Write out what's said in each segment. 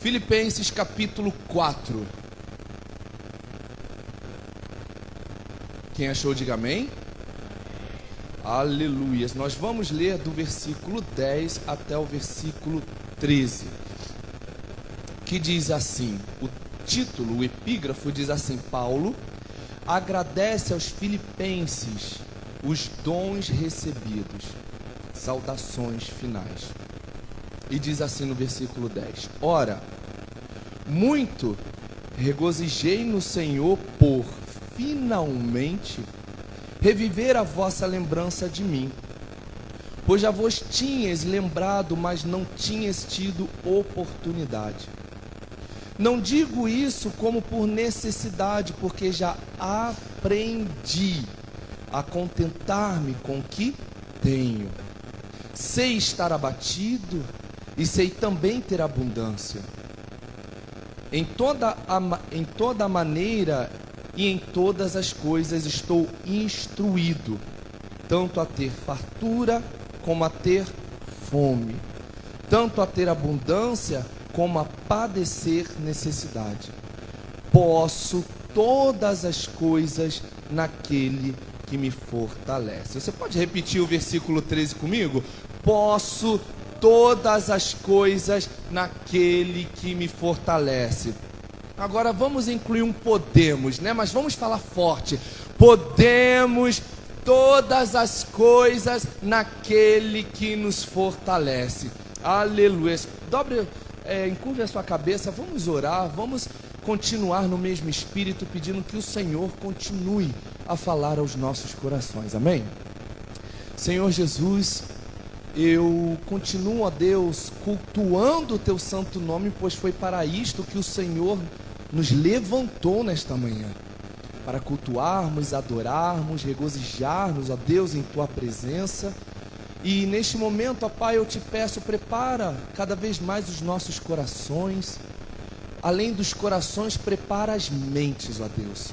Filipenses capítulo 4. Quem achou, diga amém. Aleluias. Nós vamos ler do versículo 10 até o versículo 13, que diz assim, o título, o epígrafo diz assim: Paulo agradece aos filipenses os dons recebidos. Saudações finais. E diz assim no versículo 10: Ora, muito regozijei no Senhor por finalmente reviver a vossa lembrança de mim, pois já vos tinhas lembrado, mas não tinhas tido oportunidade. Não digo isso como por necessidade, porque já aprendi a contentar-me com o que tenho. Sei estar abatido e sei também ter abundância. Em toda maneira e em todas as coisas estou instruído, tanto a ter fartura como a ter fome, tanto a ter abundância como a padecer necessidade. Posso todas as coisas naquele que me fortalece. Você pode repetir o versículo 13 comigo? Posso todas as coisas naquele que me fortalece. Agora vamos incluir um podemos, né? Mas vamos falar forte. Podemos todas as coisas naquele que nos fortalece. Aleluia. Encurve a sua cabeça, vamos orar, vamos continuar no mesmo espírito, pedindo que o Senhor continue a falar aos nossos corações. Amém? Senhor Jesus, eu continuo, ó Deus, cultuando o teu santo nome, pois foi para isto que o Senhor nos levantou nesta manhã, para cultuarmos, adorarmos, regozijarmos, ó Deus, em tua presença. E neste momento, ó Pai, eu te peço, prepara cada vez mais os nossos corações. Além dos corações, prepara as mentes, ó Deus,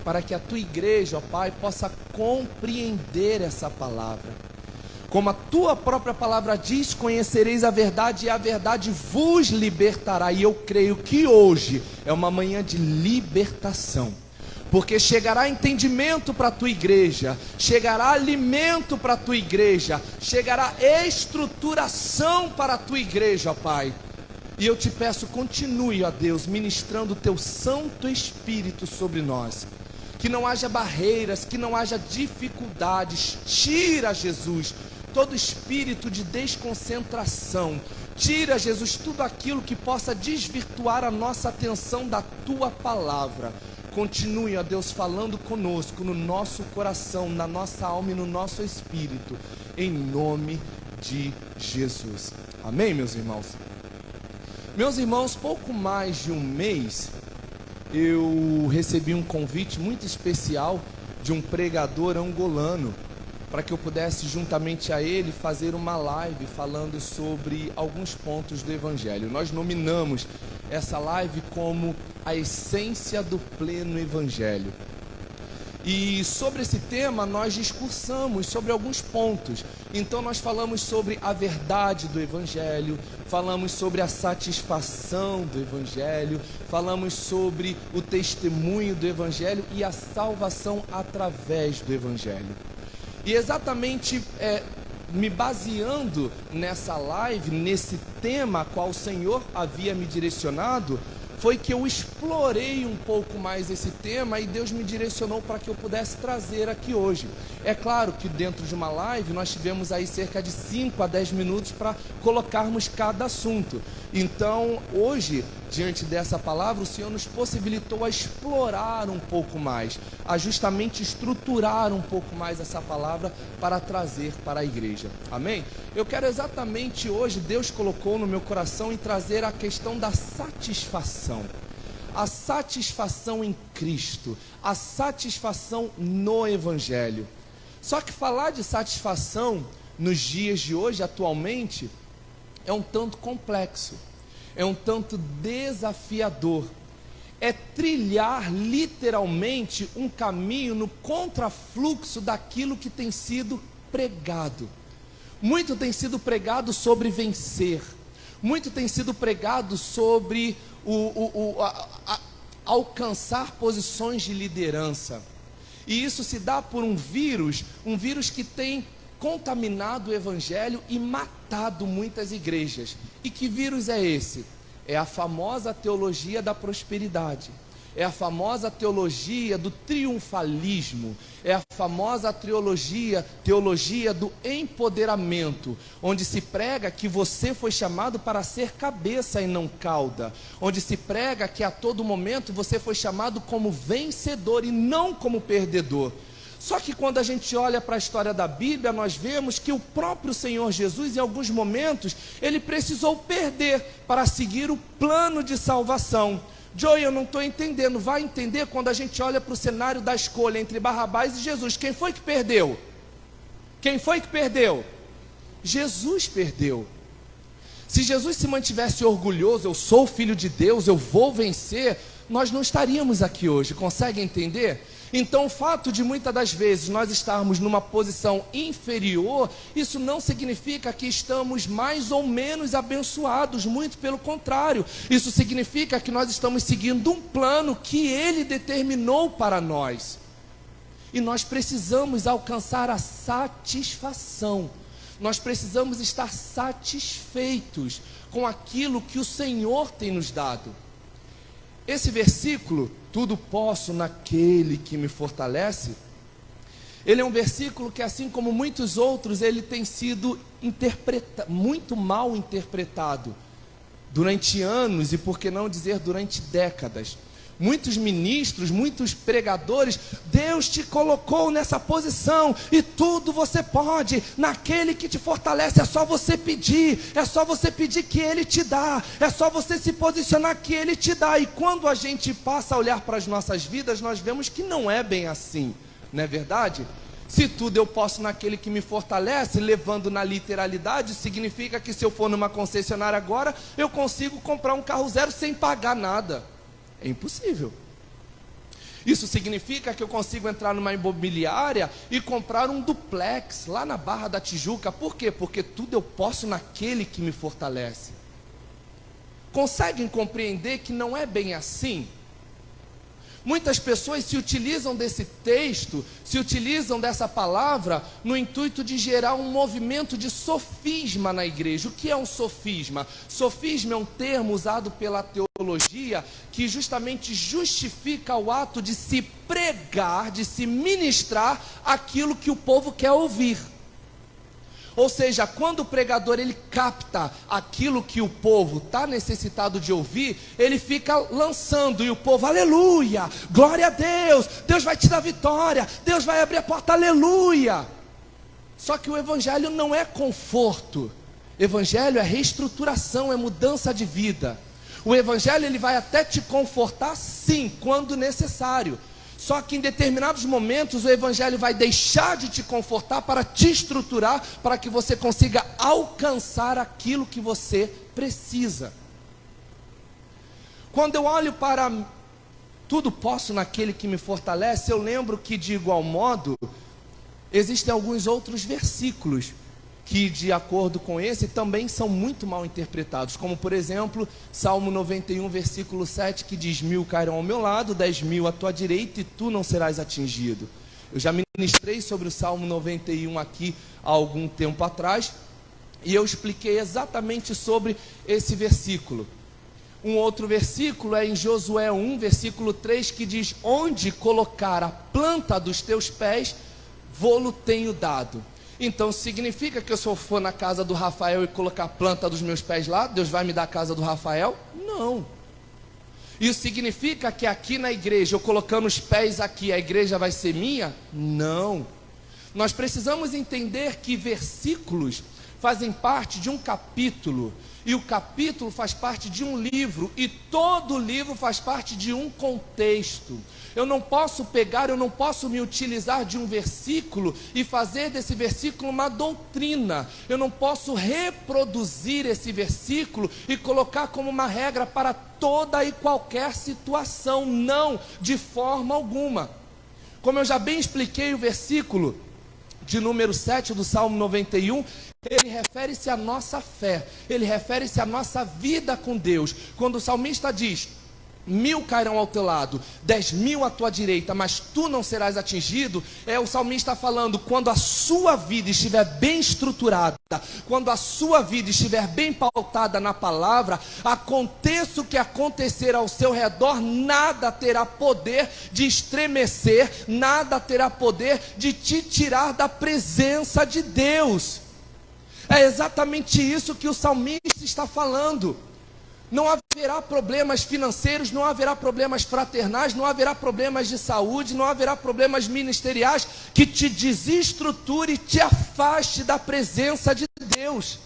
para que a tua igreja, ó Pai, possa compreender essa palavra. Como a tua própria palavra diz, conhecereis a verdade e a verdade vos libertará. E eu creio que hoje é uma manhã de libertação, porque chegará entendimento para a tua igreja, chegará alimento para a tua igreja, chegará estruturação para a tua igreja, ó Pai. E eu te peço, continue, ó Deus, ministrando o teu Santo Espírito sobre nós. Que não haja barreiras, que não haja dificuldades. Tira, Jesus, todo espírito de desconcentração. Tira, Jesus, tudo aquilo que possa desvirtuar a nossa atenção da tua palavra. Continue, ó Deus, falando conosco, no nosso coração, na nossa alma e no nosso espírito, em nome de Jesus. Amém, meus irmãos? Meus irmãos, pouco mais de um mês, eu recebi um convite muito especial de um pregador angolano, para que eu pudesse, juntamente a ele, fazer uma live falando sobre alguns pontos do Evangelho. Nós nominamos essa live como a essência do pleno Evangelho. E sobre esse tema nós discursamos sobre alguns pontos. Então nós falamos sobre a verdade do Evangelho, falamos sobre a satisfação do Evangelho, falamos sobre o testemunho do Evangelho e a salvação através do Evangelho. E exatamente me baseando nessa live, nesse tema a qual o Senhor havia me direcionado, foi que eu explorei um pouco mais esse tema e Deus me direcionou para que eu pudesse trazer aqui hoje. É claro que dentro de uma live nós tivemos aí cerca de 5 a 10 minutos para colocarmos cada assunto. Então hoje, diante dessa palavra, o Senhor nos possibilitou a explorar um pouco mais, a justamente estruturar um pouco mais essa palavra para trazer para a igreja. Amém? Eu quero exatamente hoje, Deus colocou no meu coração em trazer a questão da satisfação. A satisfação em Cristo, a satisfação no Evangelho. Só que falar de satisfação nos dias de hoje, atualmente, é um tanto complexo, é um tanto desafiador. É trilhar literalmente um caminho no contrafluxo daquilo que tem sido pregado. Muito tem sido pregado sobre vencer. Muito tem sido pregado sobre alcançar posições de liderança. E isso se dá por um vírus que tem contaminado o evangelho e matado muitas igrejas. E que vírus é esse? É a famosa teologia da prosperidade. É a famosa teologia do triunfalismo, é a famosa teologia do empoderamento, onde se prega que você foi chamado para ser cabeça e não cauda, onde se prega que a todo momento você foi chamado como vencedor e não como perdedor. Só que quando a gente olha para a história da Bíblia, nós vemos que o próprio Senhor Jesus, em alguns momentos, ele precisou perder para seguir o plano de salvação. Joey, eu não estou entendendo. Vai entender quando a gente olha para o cenário da escolha entre Barrabás e Jesus. Quem foi que perdeu? Quem foi que perdeu? Jesus perdeu. Se Jesus se mantivesse orgulhoso, eu sou o Filho de Deus, eu vou vencer, nós não estaríamos aqui hoje. Consegue entender? Então o fato de muitas das vezes nós estarmos numa posição inferior, isso não significa que estamos mais ou menos abençoados, muito pelo contrário, isso significa que nós estamos seguindo um plano que Ele determinou para nós, e nós precisamos alcançar a satisfação, nós precisamos estar satisfeitos com aquilo que o Senhor tem nos dado. Esse versículo, tudo posso naquele que me fortalece, ele é um versículo que, assim como muitos outros, ele tem sido muito mal interpretado durante anos e, por que não dizer, durante décadas. Muitos ministros, muitos pregadores, Deus te colocou nessa posição e tudo você pode, naquele que te fortalece, é só você pedir que Ele te dá, é só você se posicionar que Ele te dá. E quando a gente passa a olhar para as nossas vidas, nós vemos que não é bem assim, não é verdade? Se tudo eu posso naquele que me fortalece, levando na literalidade, significa que se eu for numa concessionária agora, eu consigo comprar um carro zero sem pagar nada. É impossível. Isso significa que eu consigo entrar numa imobiliária e comprar um duplex lá na Barra da Tijuca. Por quê? Porque tudo eu posso naquele que me fortalece. Conseguem compreender que não é bem assim? Muitas pessoas se utilizam desse texto, se utilizam dessa palavra no intuito de gerar um movimento de sofisma na igreja. O que é um sofisma? Sofisma é um termo usado pela teologia que justamente justifica o ato de se pregar, de se ministrar aquilo que o povo quer ouvir. Ou seja, quando o pregador ele capta aquilo que o povo está necessitado de ouvir, ele fica lançando e o povo, aleluia, glória a Deus, Deus vai te dar vitória, Deus vai abrir a porta, aleluia. Só que o evangelho não é conforto, evangelho é reestruturação, é mudança de vida. O evangelho ele vai até te confortar sim, quando necessário. Só que em determinados momentos o evangelho vai deixar de te confortar para te estruturar, para que você consiga alcançar aquilo que você precisa. Quando eu olho para tudo posso naquele que me fortalece, eu lembro que de igual modo, existem alguns outros versículos que de acordo com esse também são muito mal interpretados, como por exemplo, Salmo 91 versículo 7, que diz: 1000 cairão ao meu lado, 10.000 à tua direita e tu não serás atingido. Eu já ministrei sobre o Salmo 91 aqui há algum tempo atrás, e eu expliquei exatamente sobre esse versículo. Um outro versículo é em Josué 1 versículo 3, que diz: onde colocar a planta dos teus pés, vô-lo tenho dado. Então significa que se eu for na casa do Rafael e colocar a planta dos meus pés lá, Deus vai me dar a casa do Rafael? Não. Isso significa que aqui na igreja, eu colocando os pés aqui, a igreja vai ser minha? Não. Nós precisamos entender que versículos fazem parte de um capítulo, e o capítulo faz parte de um livro, e todo livro faz parte de um contexto. Eu não posso pegar, eu não posso me utilizar de um versículo e fazer desse versículo uma doutrina. Eu não posso reproduzir esse versículo e colocar como uma regra para toda e qualquer situação. Não, de forma alguma. Como eu já bem expliquei, o versículo de número 7 do Salmo 91, ele refere-se à nossa fé, ele refere-se à nossa vida com Deus. Quando o salmista diz: 1000 cairão ao teu lado, 10.000 à tua direita, mas tu não serás atingido, é o salmista falando, quando a sua vida estiver bem estruturada, quando a sua vida estiver bem pautada na palavra, aconteça o que acontecer ao seu redor, nada terá poder de estremecer, nada terá poder de te tirar da presença de Deus. É exatamente isso que o salmista está falando. Não haverá problemas financeiros, não haverá problemas fraternais, não haverá problemas de saúde, não haverá problemas ministeriais que te desestruture e te afaste da presença de Deus.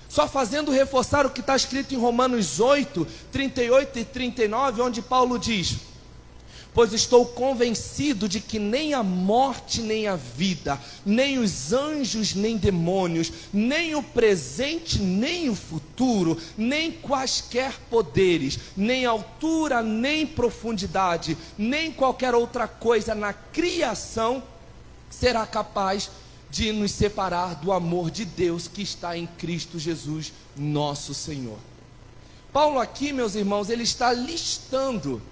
Só fazendo reforçar o que está escrito em Romanos 8, 38 e 39, onde Paulo diz: pois estou convencido de que nem a morte, nem a vida, nem os anjos, nem demônios, nem o presente, nem o futuro, nem quaisquer poderes, nem altura, nem profundidade, nem qualquer outra coisa na criação será capaz de nos separar do amor de Deus que está em Cristo Jesus, nosso Senhor. Paulo aqui, meus irmãos, ele está listando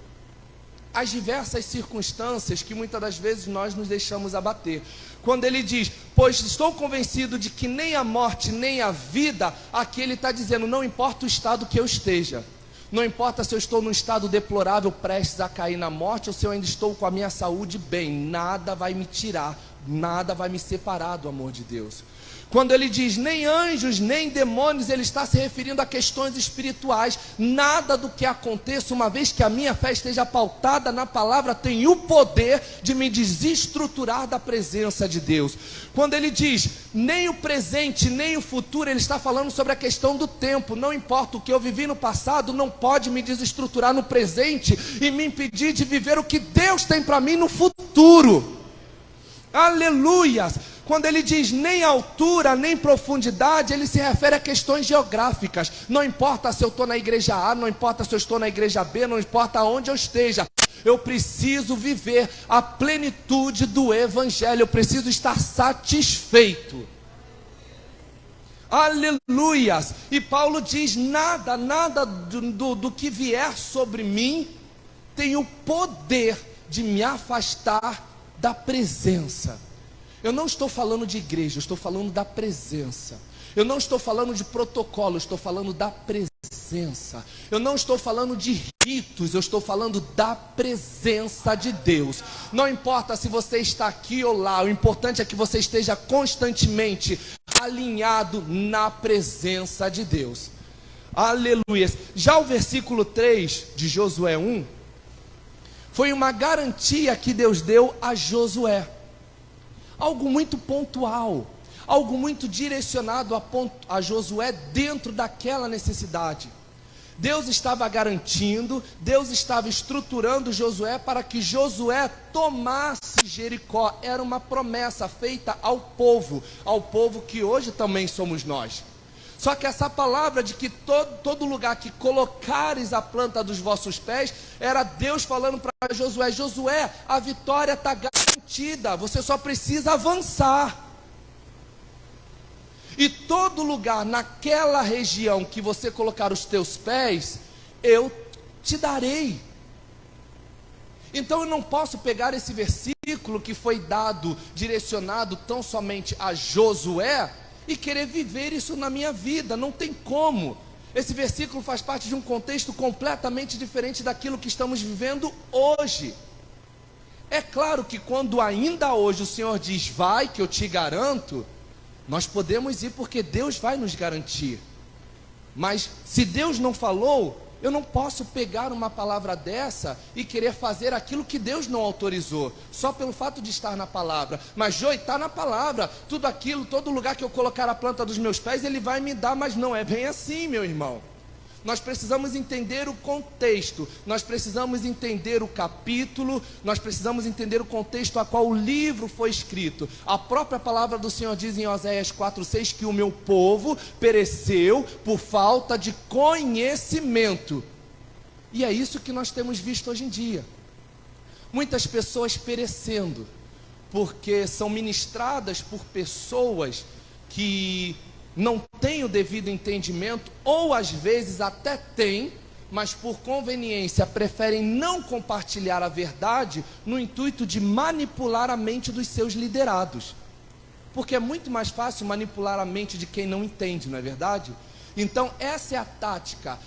as diversas circunstâncias que muitas das vezes nós nos deixamos abater. Quando ele diz, pois estou convencido de que nem a morte, nem a vida, aqui ele está dizendo, não importa o estado que eu esteja, não importa se eu estou num estado deplorável, prestes a cair na morte, ou se eu ainda estou com a minha saúde bem, nada vai me tirar, nada vai me separar do amor de Deus. Quando ele diz nem anjos, nem demônios, ele está se referindo a questões espirituais. Nada do que aconteça, uma vez que a minha fé esteja pautada na palavra, tem o poder de me desestruturar da presença de Deus. Quando ele diz nem o presente, nem o futuro, ele está falando sobre a questão do tempo. Não importa o que eu vivi no passado, não pode me desestruturar no presente e me impedir de viver o que Deus tem para mim no futuro. Aleluias! Quando ele diz nem altura, nem profundidade, ele se refere a questões geográficas. Não importa se eu estou na igreja A, não importa se eu estou na igreja B, não importa onde eu esteja. Eu preciso viver a plenitude do Evangelho, eu preciso estar satisfeito. Aleluias! E Paulo diz, nada do que vier sobre mim tem o poder de me afastar da presença. Eu não estou falando de igreja, eu estou falando da presença. Eu não estou falando de protocolo, eu estou falando da presença. Eu não estou falando de ritos, eu estou falando da presença de Deus. Não importa se você está aqui ou lá, o importante é que você esteja constantemente alinhado na presença de Deus. Aleluia. Já o versículo 3 de Josué 1 foi uma garantia que Deus deu a Josué. Algo muito pontual, algo muito direcionado a Josué dentro daquela necessidade. Deus estava garantindo, Deus estava estruturando Josué para que Josué tomasse Jericó. Era uma promessa feita ao povo que hoje também somos nós. Só que essa palavra de que todo lugar que colocares a planta dos vossos pés, era Deus falando para Josué, Josué, a vitória está garantida, você só precisa avançar. E todo lugar naquela região que você colocar os teus pés, eu te darei. Então eu não posso pegar esse versículo que foi dado, direcionado tão somente a Josué, e querer viver isso na minha vida. Não tem como. Esse versículo faz parte de um contexto completamente diferente daquilo que estamos vivendo hoje. É claro que quando ainda hoje o Senhor diz, vai que eu te garanto, nós podemos ir porque Deus vai nos garantir. Mas se Deus não falou, eu não posso pegar uma palavra dessa e querer fazer aquilo que Deus não autorizou, só pelo fato de estar na palavra. Mas Joe, está na palavra, tudo aquilo, todo lugar que eu colocar a planta dos meus pés, Ele vai me dar, mas não é bem assim, meu irmão. Nós precisamos entender o contexto, nós precisamos entender o capítulo, nós precisamos entender o contexto a qual o livro foi escrito. A própria palavra do Senhor diz em Oséias 4:6 que o meu povo pereceu por falta de conhecimento. E é isso que nós temos visto hoje em dia. Muitas pessoas perecendo porque são ministradas por pessoas que não têm o devido entendimento, ou às vezes até têm, mas por conveniência preferem não compartilhar a verdade no intuito de manipular a mente dos seus liderados. Porque é muito mais fácil manipular a mente de quem não entende, não é verdade? Então essa é a tática,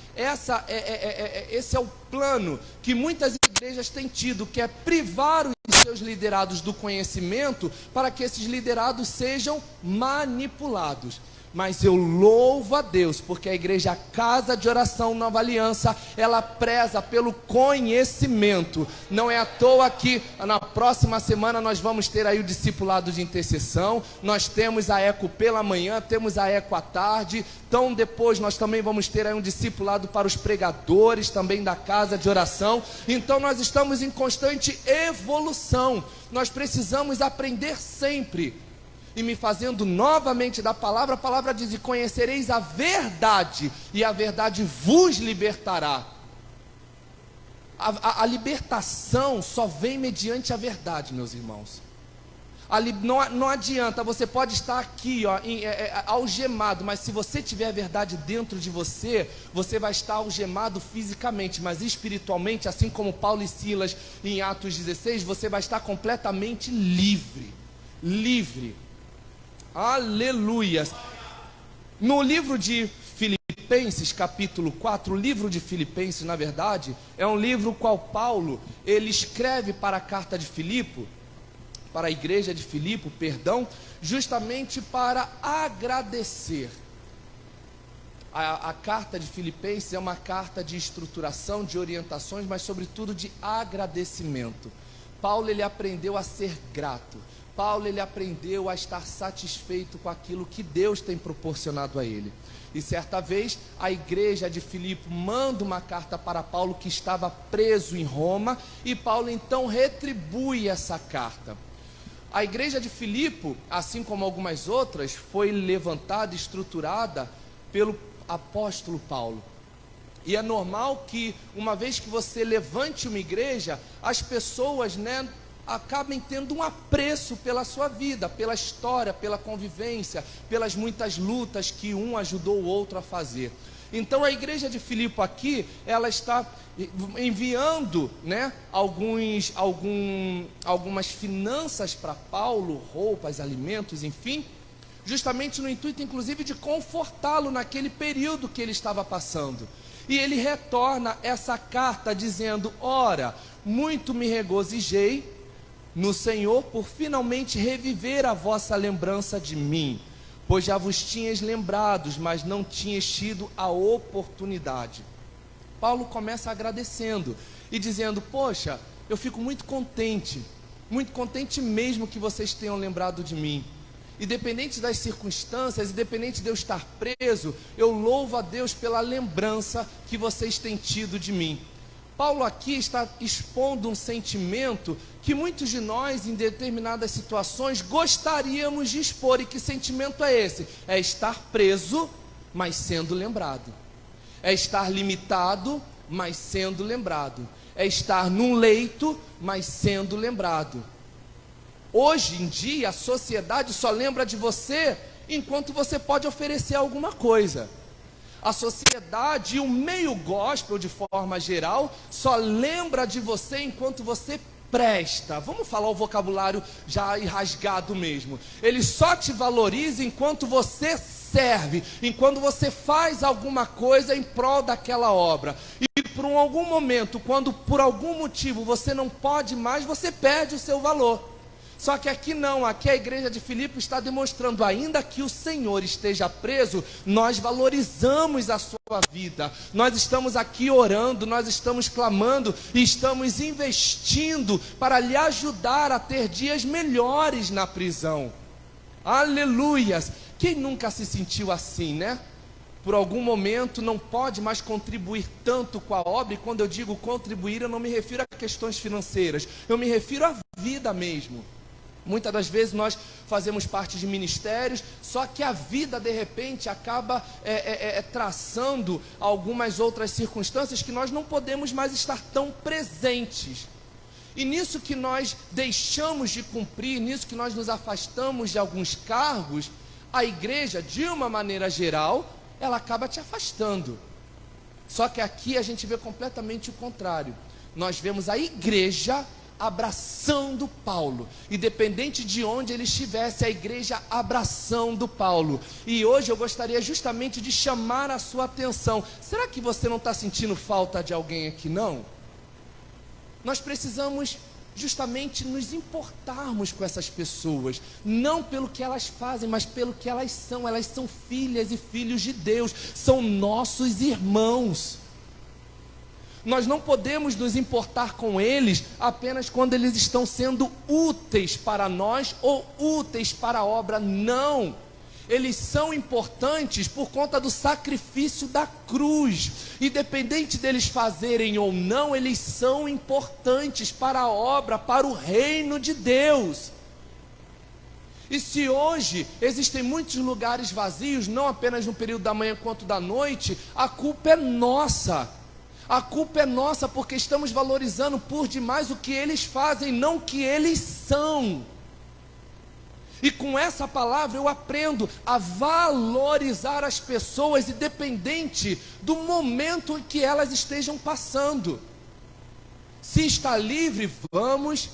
esse é o plano que muitas igrejas têm tido, que é privar os seus liderados do conhecimento para que esses liderados sejam manipulados. Mas eu louvo a Deus, porque a igreja Casa de Oração Nova Aliança, ela preza pelo conhecimento. Não é à toa que na próxima semana nós vamos ter aí o discipulado de intercessão, nós temos a ECO pela manhã, temos a ECO à tarde, então depois nós também vamos ter aí um discipulado para os pregadores também da Casa de Oração. Então nós estamos em constante evolução, nós precisamos aprender sempre. E me fazendo novamente da palavra, a palavra diz: e conhecereis a verdade, e a verdade vos libertará. A libertação só vem mediante a verdade, meus irmãos. Não adianta, você pode estar aqui algemado, mas se você tiver a verdade dentro de você, você vai estar algemado fisicamente, mas espiritualmente, assim como Paulo e Silas em Atos 16, você vai estar completamente livre. Aleluias. No livro de Filipenses, capítulo 4, o livro de Filipenses, na verdade, é um livro qual Paulo, ele escreve para a carta de Filipe, para a igreja de Filipe, justamente para agradecer. A carta de Filipenses é uma carta de estruturação, de orientações, mas sobretudo de agradecimento. Paulo, ele aprendeu a ser grato. Paulo, ele aprendeu a estar satisfeito com aquilo que Deus tem proporcionado a ele. E certa vez, a igreja de Filipe manda uma carta para Paulo, que estava preso em Roma, e Paulo então retribui essa carta. A igreja de Filipe, assim como algumas outras, foi levantada, estruturada pelo apóstolo Paulo. E é normal que, uma vez que você levante uma igreja, as pessoas, acabem tendo um apreço pela sua vida, pela história, pela convivência, pelas muitas lutas que um ajudou o outro a fazer. Então a igreja de Filipe aqui, ela está enviando, algumas finanças para Paulo, roupas, alimentos, enfim, justamente no intuito, inclusive, de confortá-lo naquele período que ele estava passando. E ele retorna essa carta dizendo: ora, muito me regozijei no Senhor por finalmente reviver a vossa lembrança de mim, pois já vos tinhas lembrados, mas não tinhas tido a oportunidade. Paulo começa agradecendo e dizendo: poxa, eu fico muito contente mesmo que vocês tenham lembrado de mim. Independente das circunstâncias, independente de eu estar preso, eu louvo a Deus pela lembrança que vocês têm tido de mim. Paulo aqui está expondo um sentimento que muitos de nós, em determinadas situações, gostaríamos de expor. E que sentimento é esse? É estar preso, mas sendo lembrado. É estar limitado, mas sendo lembrado. É estar num leito, mas sendo lembrado. Hoje em dia, a sociedade só lembra de você enquanto você pode oferecer alguma coisa. A sociedade e o meio gospel, de forma geral, só lembra de você enquanto você presta. Vamos falar o vocabulário já rasgado mesmo. Ele só te valoriza enquanto você serve, enquanto você faz alguma coisa em prol daquela obra. E por algum momento, quando por algum motivo você não pode mais, você perde o seu valor. Só que aqui não, aqui a igreja de Filipe está demonstrando: ainda que o Senhor esteja preso, nós valorizamos a sua vida, nós estamos aqui orando, nós estamos clamando e estamos investindo para lhe ajudar a ter dias melhores na prisão. Aleluias! Quem nunca se sentiu assim, Por algum momento não pode mais contribuir tanto com a obra, e quando eu digo contribuir, eu não me refiro a questões financeiras, eu me refiro à vida mesmo. Muitas das vezes nós fazemos parte de ministérios, só que a vida de repente acaba traçando algumas outras circunstâncias que nós não podemos mais estar tão presentes. E nisso que nós deixamos de cumprir, nisso que nós nos afastamos de alguns cargos, a igreja, de uma maneira geral, ela acaba te afastando. Só que aqui a gente vê completamente o contrário. Nós vemos a igreja abraçando Paulo, independente de onde ele estivesse, a igreja abraçando Paulo. E hoje eu gostaria justamente de chamar a sua atenção. Será que você não está sentindo falta de alguém aqui, não? Nós precisamos justamente nos importarmos com essas pessoas, não pelo que elas fazem, mas pelo que elas são. Elas são filhas e filhos de Deus, são nossos irmãos. Nós não podemos nos importar com eles apenas quando eles estão sendo úteis para nós ou úteis para a obra. Não, eles são importantes por conta do sacrifício da cruz. Independente deles fazerem ou não, eles são importantes para a obra, para o reino de Deus. E se hoje existem muitos lugares vazios, não apenas no período da manhã quanto da noite, a culpa é nossa. A culpa é nossa porque estamos valorizando por demais o que eles fazem, não o que eles são. E com essa palavra eu aprendo a valorizar as pessoas, independente do momento em que elas estejam passando. Se está livre, vamos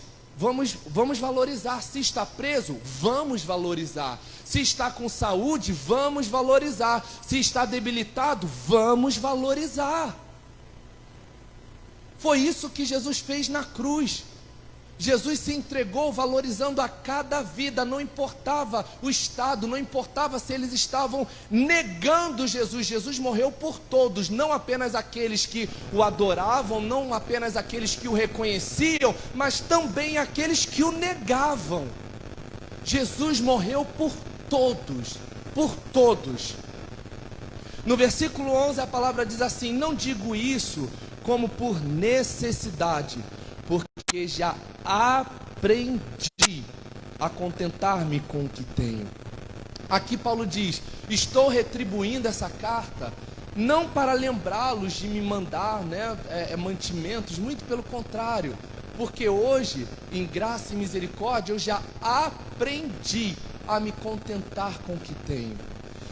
valorizar. Se está preso, vamos valorizar. Se está com saúde, vamos valorizar. Se está debilitado, vamos valorizar. Foi isso que Jesus fez na cruz. Jesus se entregou valorizando a cada vida, não importava o estado, não importava se eles estavam negando Jesus. Jesus morreu por todos, não apenas aqueles que o adoravam, não apenas aqueles que o reconheciam, mas também aqueles que o negavam. Jesus morreu por todos, por todos. No versículo 11 a palavra diz assim: não digo isso como por necessidade, porque já aprendi a contentar-me com o que tenho. Aqui Paulo diz: estou retribuindo essa carta, não para lembrá-los de me mandar mantimentos, muito pelo contrário, porque hoje, em graça e misericórdia, eu já aprendi a me contentar com o que tenho.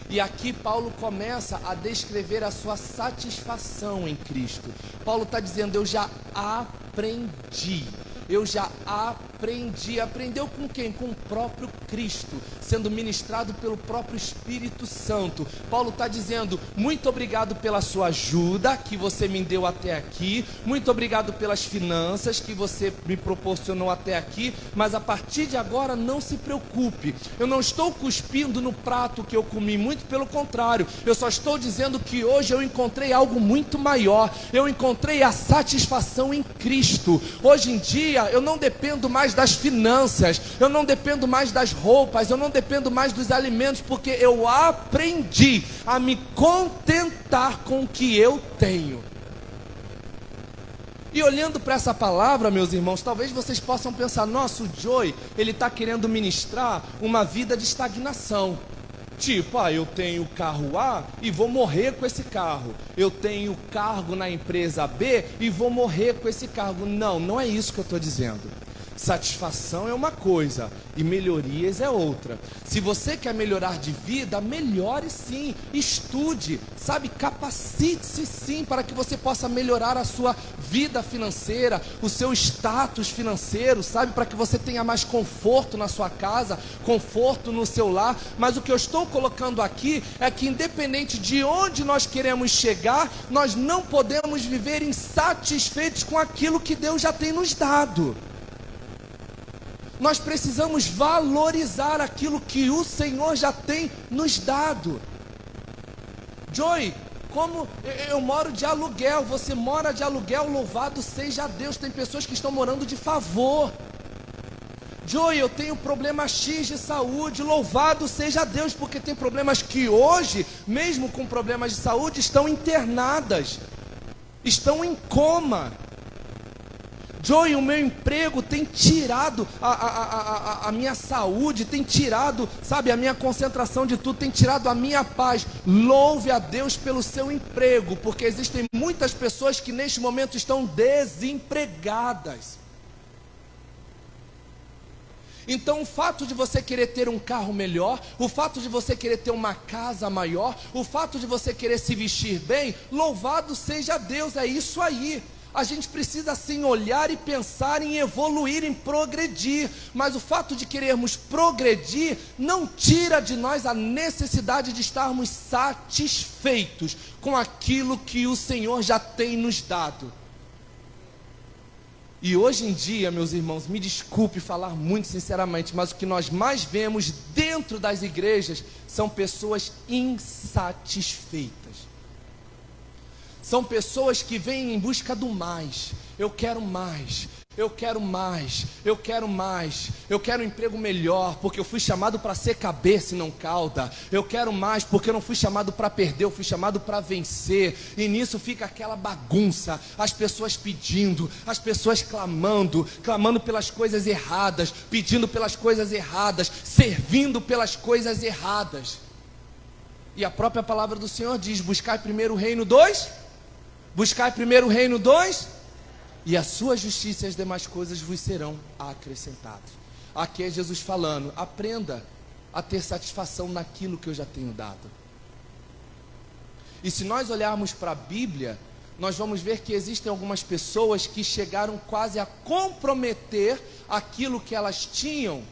E aqui Paulo começa a descrever a sua satisfação em Cristo. Paulo está dizendo: eu já aprendi. Eu já aprendi. Aprendeu com quem? Com o próprio Cristo, sendo ministrado pelo próprio Espírito Santo. Paulo está dizendo: muito obrigado pela sua ajuda que você me deu até aqui, muito obrigado pelas finanças que você me proporcionou até aqui, mas a partir de agora não se preocupe, eu não estou cuspindo no prato que eu comi, muito pelo contrário, eu só estou dizendo que hoje eu encontrei algo muito maior, eu encontrei a satisfação em Cristo. Hoje em dia eu não dependo mais das finanças, eu não dependo mais das roupas, eu não dependo mais dos alimentos, porque eu aprendi a me contentar com o que eu tenho. E olhando para essa palavra, meus irmãos, talvez vocês possam pensar: nossa, o Joey, ele está querendo ministrar uma vida de estagnação. Tipo, eu tenho carro A e vou morrer com esse carro. Eu tenho cargo na empresa B e vou morrer com esse cargo. Não, não é isso que eu estou dizendo. Satisfação é uma coisa e melhorias é outra. Se você quer melhorar de vida, melhore sim, estude, sabe, capacite-se sim, para que você possa melhorar a sua vida financeira, o seu status financeiro, sabe, para que você tenha mais conforto na sua casa, conforto no seu lar. Mas o que eu estou colocando aqui é que, independente de onde nós queremos chegar, nós não podemos viver insatisfeitos com aquilo que Deus já tem nos dado. Nós precisamos valorizar aquilo que o Senhor já tem nos dado. Joey, como eu moro de aluguel, você mora de aluguel, louvado seja Deus. Tem pessoas que estão morando de favor. Joey, eu tenho problema X de saúde, louvado seja Deus, porque tem problemas que hoje, mesmo com problemas de saúde, estão internadas, estão em coma. Joey, o meu emprego tem tirado a minha saúde, tem tirado, sabe, a minha concentração de tudo, tem tirado a minha paz. Louve a Deus pelo seu emprego, porque existem muitas pessoas que neste momento estão desempregadas. Então o fato de você querer ter um carro melhor, o fato de você querer ter uma casa maior, o fato de você querer se vestir bem, louvado seja Deus, é isso aí. A gente precisa sim olhar e pensar em evoluir, em progredir, mas o fato de querermos progredir não tira de nós a necessidade de estarmos satisfeitos com aquilo que o Senhor já tem nos dado. E hoje em dia, meus irmãos, me desculpe falar muito sinceramente, mas o que nós mais vemos dentro das igrejas são pessoas insatisfeitas. São pessoas que vêm em busca do mais. Eu quero mais, eu quero mais, eu quero mais, eu quero um emprego melhor, porque eu fui chamado para ser cabeça e não cauda. Eu quero mais, porque eu não fui chamado para perder, eu fui chamado para vencer. E nisso fica aquela bagunça, as pessoas pedindo, as pessoas clamando pelas coisas erradas, pedindo pelas coisas erradas, servindo pelas coisas erradas. E a própria palavra do Senhor diz: buscai primeiro o reino 2, buscai primeiro o reino 2, e a sua justiça e as demais coisas vos serão acrescentadas. Aqui é Jesus falando: aprenda a ter satisfação naquilo que eu já tenho dado. E se nós olharmos para a Bíblia, nós vamos ver que existem algumas pessoas que chegaram quase a comprometer aquilo que elas tinham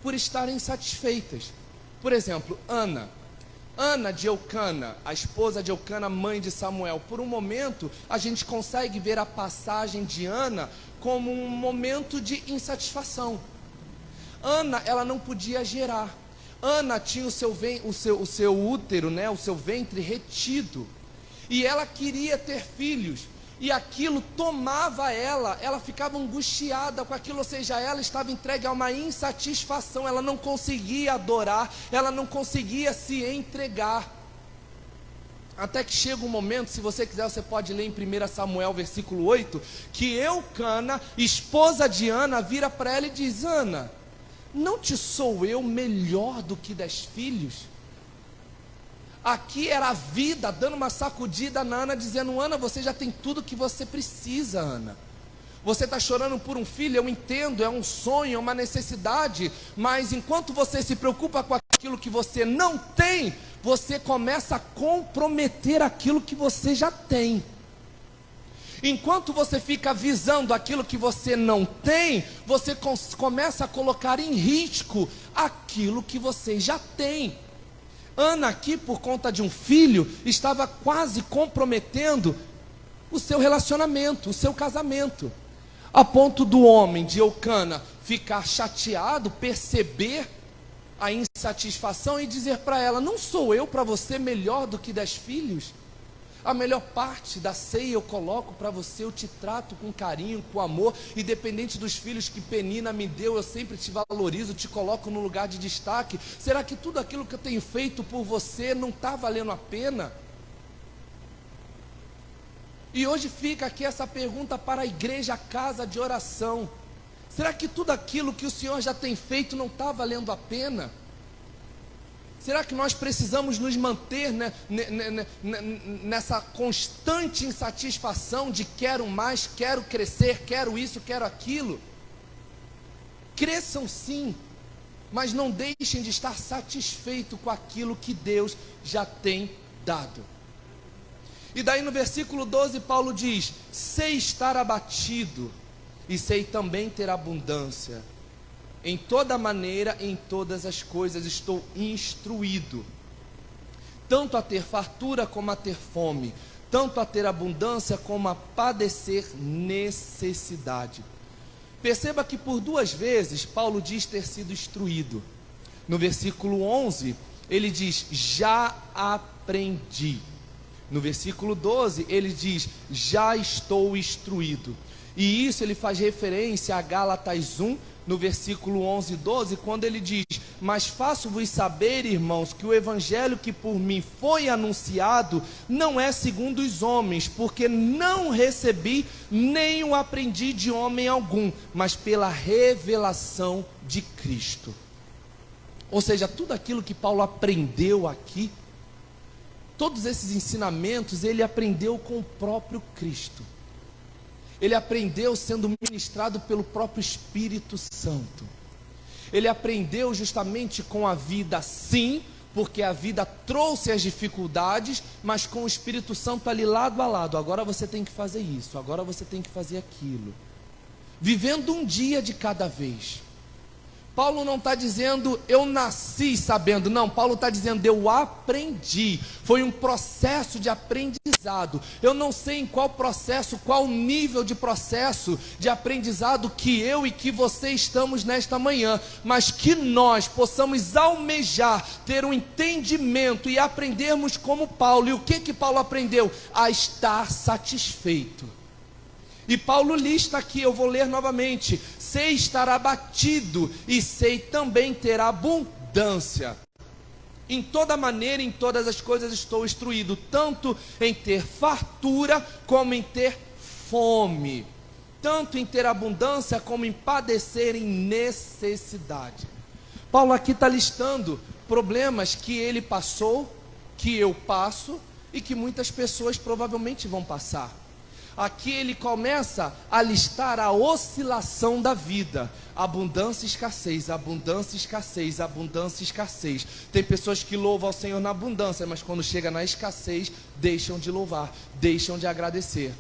por estarem insatisfeitas. Por exemplo, Ana de Eucana, a esposa de Eucana, mãe de Samuel. Por um momento, a gente consegue ver a passagem de Ana como um momento de insatisfação. Ana, ela não podia gerar. Ana tinha o seu útero, né, o seu ventre retido. E ela queria ter filhos. E aquilo tomava ela ficava angustiada com aquilo, ou seja, ela estava entregue a uma insatisfação, ela não conseguia adorar, ela não conseguia se entregar. Até que chega um momento, se você quiser, você pode ler em 1 Samuel, versículo 8, que Eucana, esposa de Ana, vira para ela e diz: Ana, não te sou eu melhor do que 10 filhos? Aqui era a vida dando uma sacudida na Ana, dizendo: Ana, você já tem tudo que você precisa, Ana. Você está chorando por um filho, eu entendo, é um sonho, é uma necessidade, mas enquanto você se preocupa com aquilo que você não tem, você começa a comprometer aquilo que você já tem. Enquanto você fica visando aquilo que você não tem, você começa a colocar em risco aquilo que você já tem. Ana aqui, por conta de um filho, estava quase comprometendo o seu relacionamento, o seu casamento, a ponto do homem de Eucana ficar chateado, perceber a insatisfação e dizer para ela: não sou eu para você melhor do que 10 filhos? A melhor parte da ceia eu coloco para você, eu te trato com carinho, com amor, independente dos filhos que Penina me deu, eu sempre te valorizo, te coloco no lugar de destaque. Será que tudo aquilo que eu tenho feito por você não está valendo a pena? E hoje fica aqui essa pergunta para a igreja, a casa de oração: será que tudo aquilo que o Senhor já tem feito não está valendo a pena? Será que nós precisamos nos manter, né, nessa constante insatisfação de quero mais, quero crescer, quero isso, quero aquilo? Cresçam sim, mas não deixem de estar satisfeitos com aquilo que Deus já tem dado. E daí no versículo 12 Paulo diz: sei estar abatido e sei também ter abundância. Em toda maneira, em todas as coisas estou instruído, tanto a ter fartura como a ter fome, tanto a ter abundância como a padecer necessidade. Perceba que por 2 vezes Paulo diz ter sido instruído. No versículo 11 ele diz: já aprendi. No versículo 12 ele diz: já estou instruído. E isso ele faz referência a Gálatas 1, no versículo 11 e 12, quando ele diz: mas faço-vos saber, irmãos, que o evangelho que por mim foi anunciado não é segundo os homens, porque não recebi nem o aprendi de homem algum, mas pela revelação de Cristo. Ou seja, tudo aquilo que Paulo aprendeu aqui, todos esses ensinamentos, ele aprendeu com o próprio Cristo. Ele aprendeu sendo ministrado pelo próprio Espírito Santo. Ele aprendeu justamente com a vida, sim, porque a vida trouxe as dificuldades, mas com o Espírito Santo ali lado a lado. Agora você tem que fazer isso, agora você tem que fazer aquilo. Vivendo um dia de cada vez. Paulo não está dizendo, eu nasci sabendo. Não, Paulo está dizendo, eu aprendi. Foi um processo de aprendizado. Eu não sei em qual processo, qual nível de processo de aprendizado que eu e que você estamos nesta manhã. Mas que nós possamos almejar, ter um entendimento e aprendermos como Paulo. E o que Paulo aprendeu? A estar satisfeito. E Paulo lista aqui, eu vou ler novamente: sei estar abatido e sei também ter abundância. Em toda maneira, em todas as coisas estou instruído, tanto em ter fartura como em ter fome, tanto em ter abundância como em padecer em necessidade. Paulo aqui está listando problemas que ele passou, que eu passo e que muitas pessoas provavelmente vão passar. Aqui ele começa a listar a oscilação da vida: abundância e escassez, abundância e escassez, abundância e escassez. Tem pessoas que louvam ao Senhor na abundância, mas quando chega na escassez, deixam de louvar, deixam de agradecer.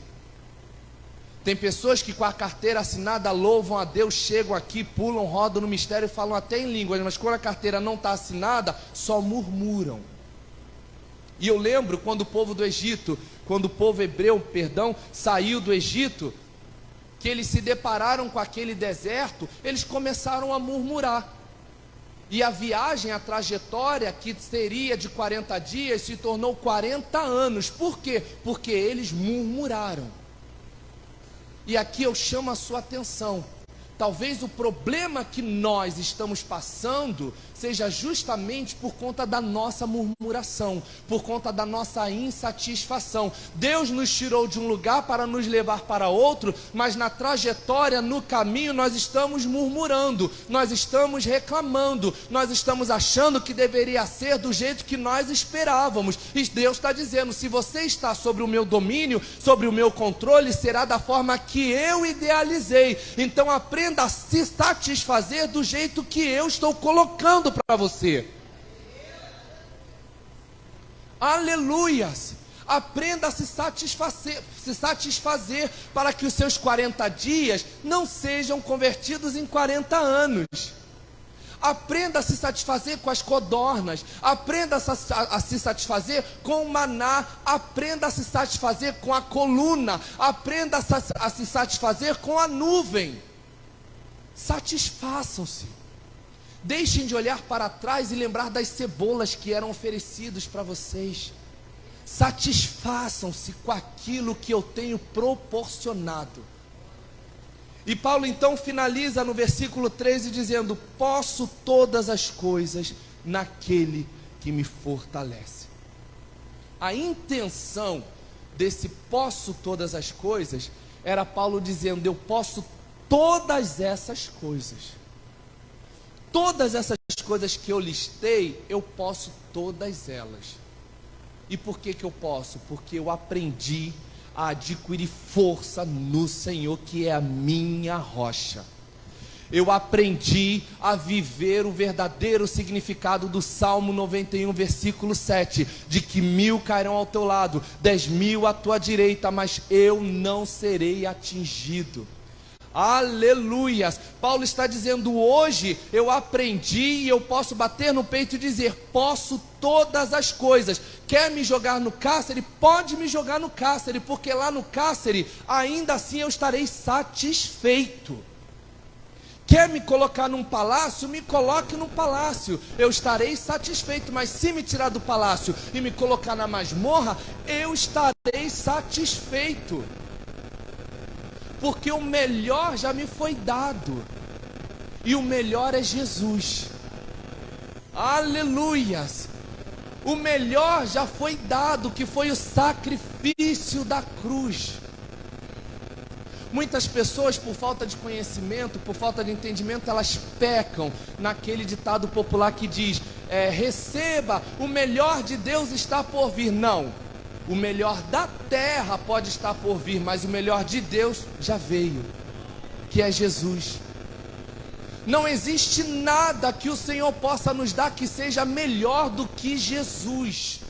Tem pessoas que com a carteira assinada louvam a Deus, chegam aqui, pulam, rodam no mistério e falam até em línguas, mas quando a carteira não está assinada, só murmuram. E eu lembro quando o povo do Egito, quando o povo hebreu, saiu do Egito, que eles se depararam com aquele deserto, eles começaram a murmurar. E a viagem, a trajetória, que seria de 40 dias, se tornou 40 anos. Por quê? Porque eles murmuraram. E aqui eu chamo a sua atenção. Talvez o problema que nós estamos passando seja justamente por conta da nossa murmuração, por conta da nossa insatisfação. Deus nos tirou de um lugar para nos levar para outro, mas na trajetória, no caminho, nós estamos murmurando, nós estamos reclamando, nós estamos achando que deveria ser do jeito que nós esperávamos. E Deus está dizendo: se você está sobre o meu domínio, sobre o meu controle, será da forma que eu idealizei. Então aprenda a se satisfazer do jeito que eu estou colocando para você. Aleluias! Aprenda a se satisfazer para que os seus 40 dias não sejam convertidos em 40 anos. Aprenda a se satisfazer com as codornas, aprenda a se satisfazer com o maná, aprenda a se satisfazer com a coluna, aprenda a se satisfazer com a nuvem. Satisfaçam-se. Deixem de olhar para trás e lembrar das cebolas que eram oferecidas para vocês. Satisfaçam-se com aquilo que eu tenho proporcionado. E Paulo então finaliza no versículo 13 dizendo: posso todas as coisas naquele que me fortalece. A intenção desse posso todas as coisas era Paulo dizendo: eu posso todas essas coisas. Todas essas coisas que eu listei, eu posso todas elas. E por que eu posso? Porque eu aprendi a adquirir força no Senhor, que é a minha rocha. Eu aprendi a viver o verdadeiro significado do Salmo 91, versículo 7, de que 1000 cairão ao teu lado, 10.000 à tua direita, mas eu não serei atingido. Aleluias! Paulo está dizendo: hoje eu aprendi e eu posso bater no peito e dizer: posso todas as coisas. Quer me jogar no cárcere? Pode me jogar no cárcere, porque lá no cárcere ainda assim eu estarei satisfeito. Quer me colocar num palácio? Me coloque num palácio, eu estarei satisfeito. Mas se me tirar do palácio e me colocar na masmorra, eu estarei satisfeito. Porque o melhor já me foi dado, e o melhor é Jesus. Aleluias! O melhor já foi dado, que foi o sacrifício da cruz. Muitas pessoas, por falta de conhecimento, por falta de entendimento, elas pecam naquele ditado popular que diz: receba, o melhor de Deus está por vir. Não. O melhor da terra pode estar por vir, mas o melhor de Deus já veio, que é Jesus. Não existe nada que o Senhor possa nos dar que seja melhor do que Jesus.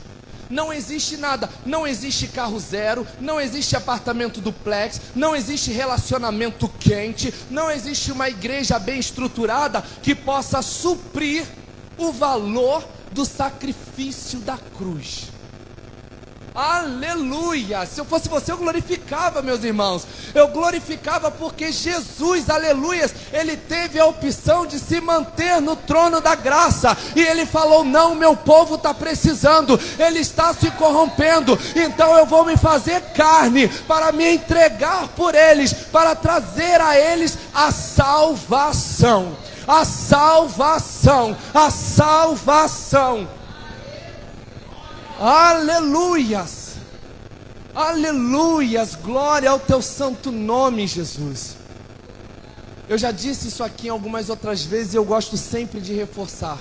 Não existe nada, não existe carro zero, não existe apartamento duplex, não existe relacionamento quente, não existe uma igreja bem estruturada que possa suprir o valor do sacrifício da cruz. Aleluia! Se eu fosse você, eu glorificava, meus irmãos. Eu glorificava porque Jesus, aleluias, ele teve a opção de se manter no trono da graça. E ele falou: não, meu povo está precisando, ele está se corrompendo. Então eu vou me fazer carne para me entregar por eles, para trazer a eles a salvação. A salvação, a salvação. Aleluias, aleluias, glória ao teu santo nome, Jesus. Eu já disse isso aqui algumas outras vezes e eu gosto sempre de reforçar.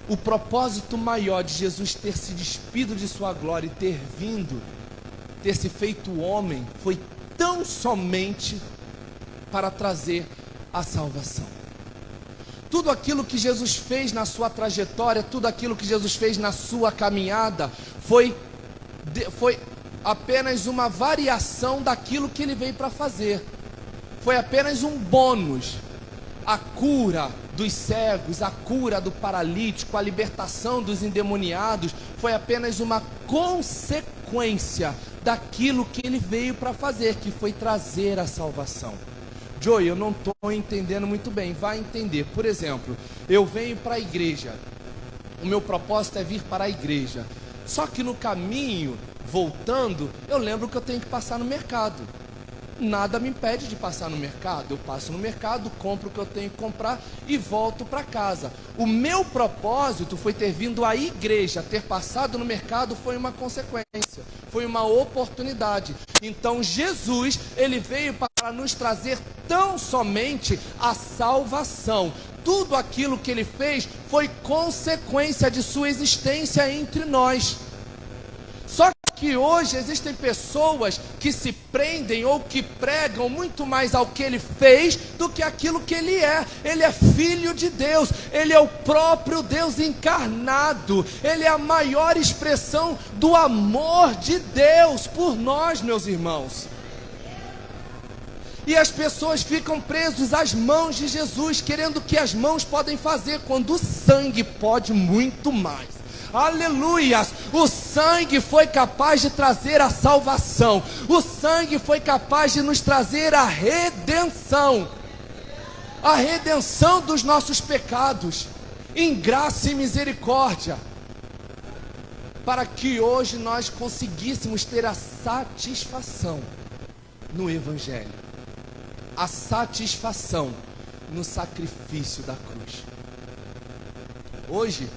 O propósito maior de Jesus ter se despido de sua glória e ter vindo, ter se feito homem, foi tão somente para trazer a salvação. Tudo aquilo que Jesus fez na sua trajetória, tudo aquilo que Jesus fez na sua caminhada, foi apenas uma variação daquilo que ele veio para fazer. Foi apenas um bônus. A cura dos cegos, a cura do paralítico, a libertação dos endemoniados, foi apenas uma consequência daquilo que ele veio para fazer, que foi trazer a salvação. Joey, eu não estou entendendo muito bem. Vai entender. Por exemplo, eu venho para a igreja. O meu propósito é vir para a igreja. Só que no caminho, voltando, eu lembro que eu tenho que passar no mercado. Nada me impede de passar no mercado. Eu passo no mercado, compro o que eu tenho que comprar e volto para casa. O meu propósito foi ter vindo à igreja. Ter passado no mercado foi uma consequência, foi uma oportunidade. Então Jesus, ele veio para nos trazer tão somente a salvação. Tudo aquilo que ele fez foi consequência de sua existência entre nós. Só que hoje existem pessoas que se prendem ou que pregam muito mais ao que ele fez do que aquilo que ele é. Ele é filho de Deus, ele é o próprio Deus encarnado, ele é a maior expressão do amor de Deus por nós, meus irmãos. E as pessoas ficam presas às mãos de Jesus, querendo o que as mãos podem fazer, quando o sangue pode muito mais. Aleluias, o sangue foi capaz de trazer a salvação, o sangue foi capaz de nos trazer a redenção dos nossos pecados, em graça e misericórdia, para que hoje nós conseguíssemos ter a satisfação no Evangelho, a satisfação no sacrifício da cruz. Hoje,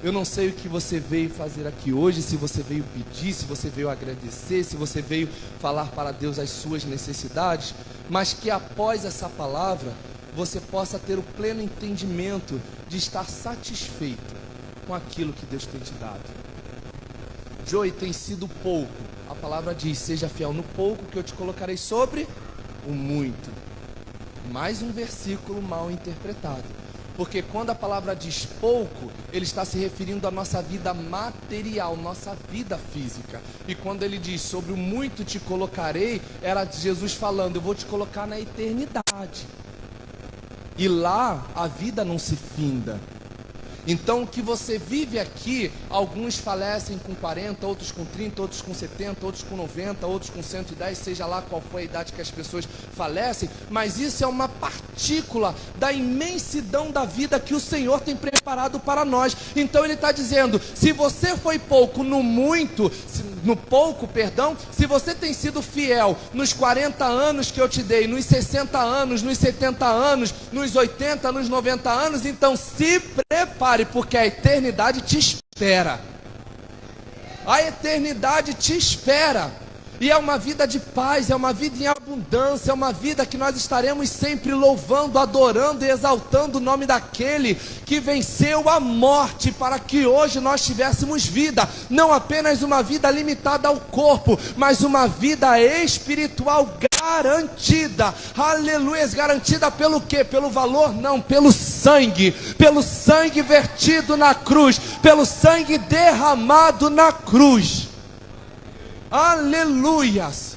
eu não sei o que você veio fazer aqui hoje, se você veio pedir, se você veio agradecer, se você veio falar para Deus as suas necessidades, mas que após essa palavra, você possa ter o pleno entendimento de estar satisfeito com aquilo que Deus tem te dado. Joey, tem sido pouco. A palavra diz: seja fiel no pouco que eu te colocarei sobre o muito. Mais um versículo mal interpretado. Porque quando a palavra diz pouco, ele está se referindo à nossa vida material, nossa vida física. E quando ele diz sobre o muito te colocarei, era Jesus falando: eu vou te colocar na eternidade. E lá a vida não se finda. Então o que você vive aqui, alguns falecem com 40, outros com 30, outros com 70, outros com 90, outros com 110, seja lá qual for a idade que as pessoas falecem, mas isso é uma partícula da imensidão da vida que o Senhor tem preparado para nós. Então ele está dizendo: se você foi pouco no muito, no pouco, perdão, se você tem sido fiel nos 40 anos que eu te dei, nos 60 anos, nos 70 anos, nos 80, nos 90 anos, então se prepare, porque a eternidade te espera. A eternidade te espera. E é uma vida de paz, é uma vida em abundância, é uma vida que nós estaremos sempre louvando, adorando e exaltando o nome daquele que venceu a morte para que hoje nós tivéssemos vida, não apenas uma vida limitada ao corpo, mas uma vida espiritual garantida. Aleluia, garantida pelo quê? Pelo valor? Não, pelo sangue vertido na cruz, pelo sangue derramado na cruz. Aleluias.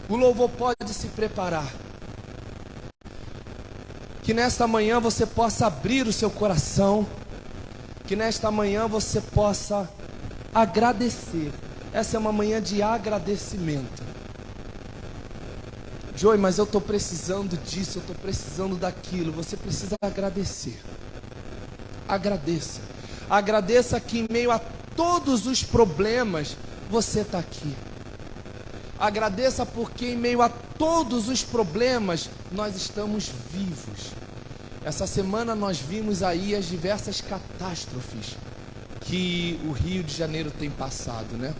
O louvor pode se preparar. Que nesta manhã você possa abrir o seu coração, que nesta manhã você possa agradecer. Essa é uma manhã de agradecimento. Joey, mas eu estou precisando disso, eu estou precisando daquilo. Você precisa agradecer. Agradeça. Agradeça que em meio a todos os problemas você está aqui. Agradeça porque em meio a todos os problemas nós estamos vivos. Essa semana nós vimos aí as diversas catástrofes que o Rio de Janeiro tem passado, né?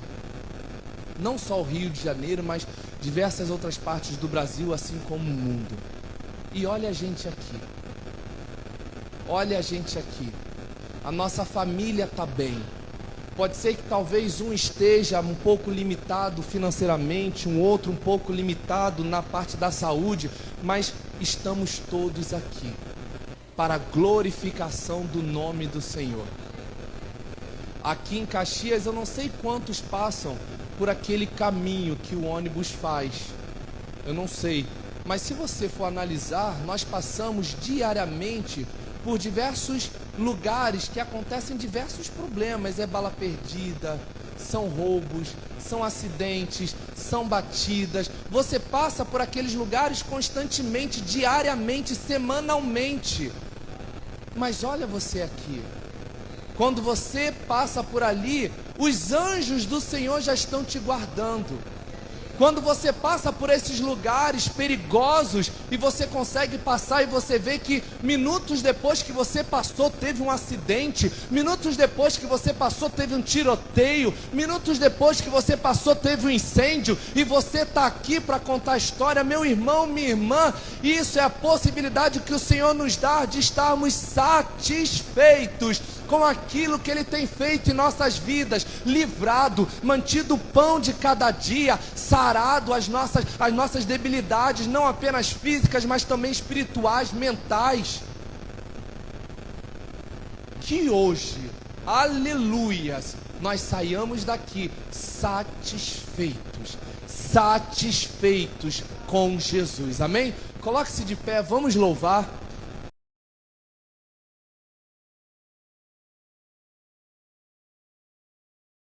Não só o Rio de Janeiro, mas diversas outras partes do Brasil, assim como o mundo. E olha a gente aqui. Olha a gente aqui. A nossa família está bem. Pode ser que talvez um esteja um pouco limitado financeiramente, um outro um pouco limitado na parte da saúde, mas estamos todos aqui para a glorificação do nome do Senhor. Aqui em Caxias eu não sei quantos passam por aquele caminho que o ônibus faz, eu não sei, mas se você for analisar, nós passamos diariamente por diversos lugares que acontecem diversos problemas. É bala perdida, são roubos, são acidentes, são batidas. Você passa por aqueles lugares constantemente, diariamente, semanalmente. Mas olha você aqui. Quando você passa por ali, os anjos do Senhor já estão te guardando. Quando você passa por esses lugares perigosos e você consegue passar e você vê que minutos depois que você passou teve um acidente, minutos depois que você passou teve um tiroteio, minutos depois que você passou teve um incêndio e você está aqui para contar a história, meu irmão, minha irmã, isso é a possibilidade que o Senhor nos dá de estarmos satisfeitos com aquilo que Ele tem feito em nossas vidas, livrado, mantido o pão de cada dia, sarado as nossas debilidades, não apenas físicas, mas também espirituais, mentais. Que hoje, aleluias, nós saiamos daqui satisfeitos com Jesus, amém? Coloque-se de pé, vamos louvar.